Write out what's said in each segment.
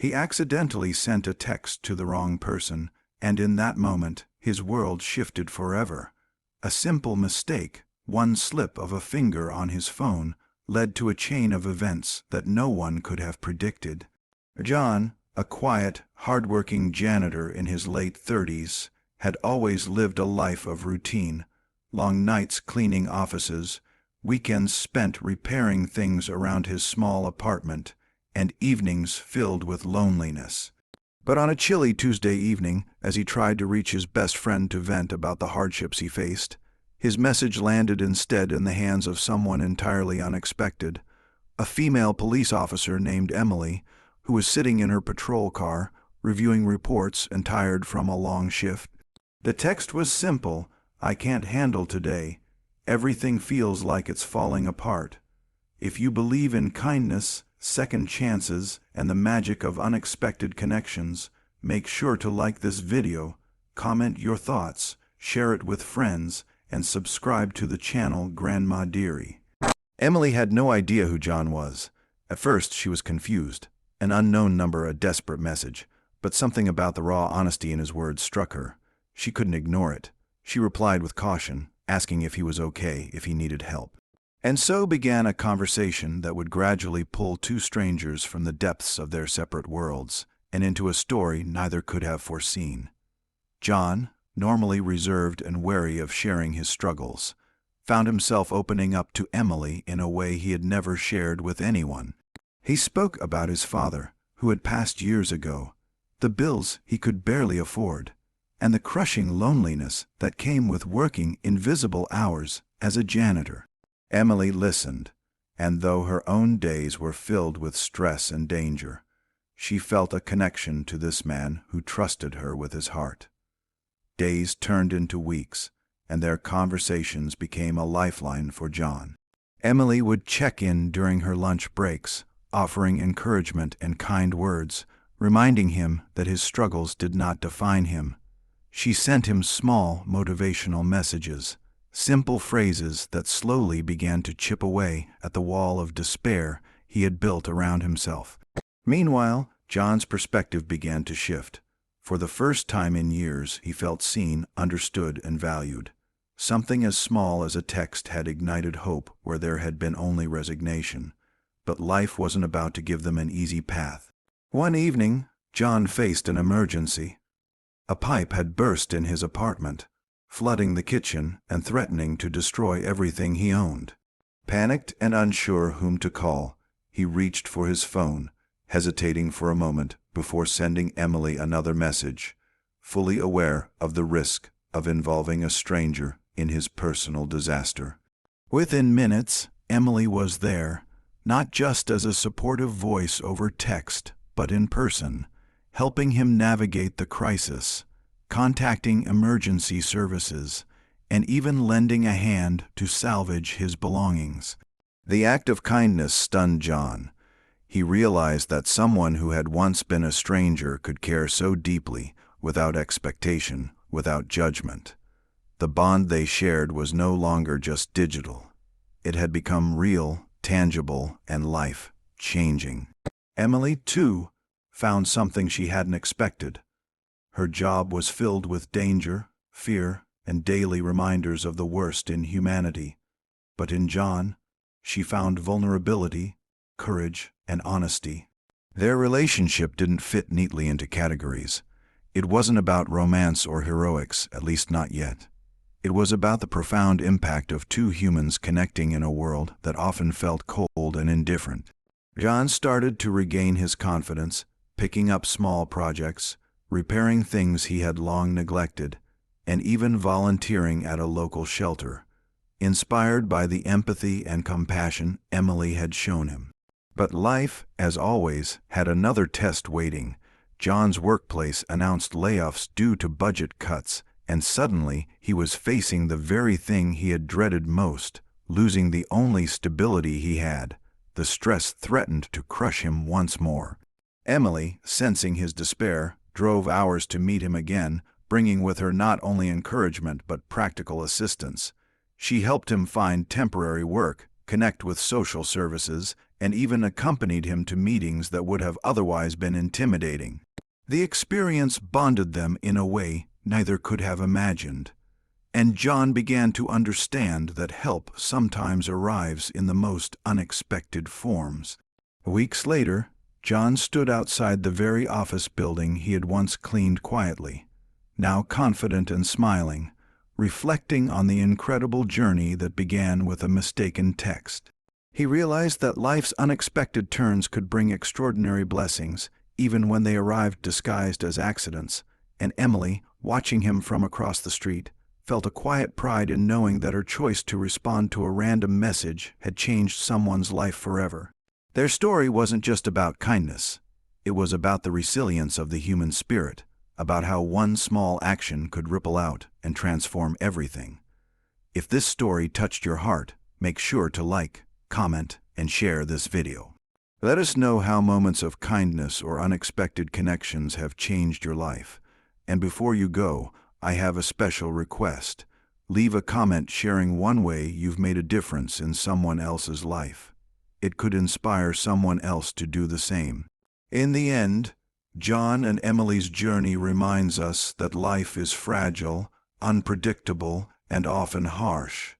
He accidentally sent a text to the wrong person, and in that moment, his world shifted forever. A simple mistake, one slip of a finger on his phone, led to a chain of events that no one could have predicted. John, a quiet, hardworking janitor in his late 30s, had always lived a life of routine, long nights cleaning offices, weekends spent repairing things around his small apartment, and evenings filled with loneliness. But on a chilly Tuesday evening, as he tried to reach his best friend to vent about the hardships he faced, his message landed instead in the hands of someone entirely unexpected, a female police officer named Emily, who was sitting in her patrol car, reviewing reports and tired from a long shift. The text was simple: "I can't handle today. Everything feels like it's falling apart. If you believe in kindness, second chances, and the magic of unexpected connections, make sure to like this video, comment your thoughts, share it with friends, and subscribe to the channel Grandma Dearie." Emily had no idea who John was. At first she was confused. An unknown number, a desperate message, but something about the raw honesty in his words struck her. She couldn't ignore it. She replied with caution, asking if he was okay, if he needed help. And so began a conversation that would gradually pull two strangers from the depths of their separate worlds and into a story neither could have foreseen. John, normally reserved and wary of sharing his struggles, found himself opening up to Emily in a way he had never shared with anyone. He spoke about his father, who had passed years ago, the bills he could barely afford, and the crushing loneliness that came with working invisible hours as a janitor. Emily listened, and though her own days were filled with stress and danger, she felt a connection to this man who trusted her with his heart. Days turned into weeks, and their conversations became a lifeline for John. Emily would check in during her lunch breaks, offering encouragement and kind words, reminding him that his struggles did not define him. She sent him small motivational messages, simple phrases that slowly began to chip away at the wall of despair he had built around himself. Meanwhile, John's perspective began to shift. For the first time in years, he felt seen, understood, and valued. Something as small as a text had ignited hope where there had been only resignation. But life wasn't about to give them an easy path. One evening, John faced an emergency. A pipe had burst in his apartment, flooding the kitchen and threatening to destroy everything he owned. Panicked and unsure whom to call, he reached for his phone, hesitating for a moment before sending Emily another message, fully aware of the risk of involving a stranger in his personal disaster. Within minutes, Emily was there, not just as a supportive voice over text, but in person, helping him navigate the crisis, contacting emergency services, and even lending a hand to salvage his belongings. The act of kindness stunned John. He realized that someone who had once been a stranger could care so deeply, without expectation, without judgment. The bond they shared was no longer just digital. It had become real, tangible, and life-changing. Emily, too, found something she hadn't expected. Her job was filled with danger, fear, and daily reminders of the worst in humanity. But in John, she found vulnerability, courage, and honesty. Their relationship didn't fit neatly into categories. It wasn't about romance or heroics, at least not yet. It was about the profound impact of two humans connecting in a world that often felt cold and indifferent. John started to regain his confidence, picking up small projects, repairing things he had long neglected, and even volunteering at a local shelter, inspired by the empathy and compassion Emily had shown him. But life, as always, had another test waiting. John's workplace announced layoffs due to budget cuts, and suddenly he was facing the very thing he had dreaded most, losing the only stability he had. The stress threatened to crush him once more. Emily, sensing his despair, drove hours to meet him again, bringing with her not only encouragement but practical assistance. She helped him find temporary work, connect with social services, and even accompanied him to meetings that would have otherwise been intimidating. The experience bonded them in a way neither could have imagined, and John began to understand that help sometimes arrives in the most unexpected forms. Weeks later, John stood outside the very office building he had once cleaned quietly, now confident and smiling, reflecting on the incredible journey that began with a mistaken text. He realized that life's unexpected turns could bring extraordinary blessings, even when they arrived disguised as accidents, and Emily, watching him from across the street, felt a quiet pride in knowing that her choice to respond to a random message had changed someone's life forever. Their story wasn't just about kindness. It was about the resilience of the human spirit, about how one small action could ripple out and transform everything. If this story touched your heart, make sure to like, comment, and share this video. Let us know how moments of kindness or unexpected connections have changed your life. And before you go, I have a special request. Leave a comment sharing one way you've made a difference in someone else's life. It could inspire someone else to do the same. In the end, John and Emily's journey reminds us that life is fragile, unpredictable, and often harsh.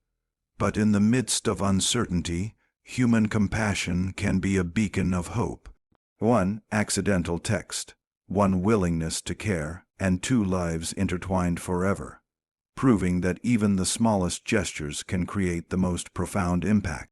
But in the midst of uncertainty, human compassion can be a beacon of hope. One accidental text, one willingness to care, and two lives intertwined forever, proving that even the smallest gestures can create the most profound impact.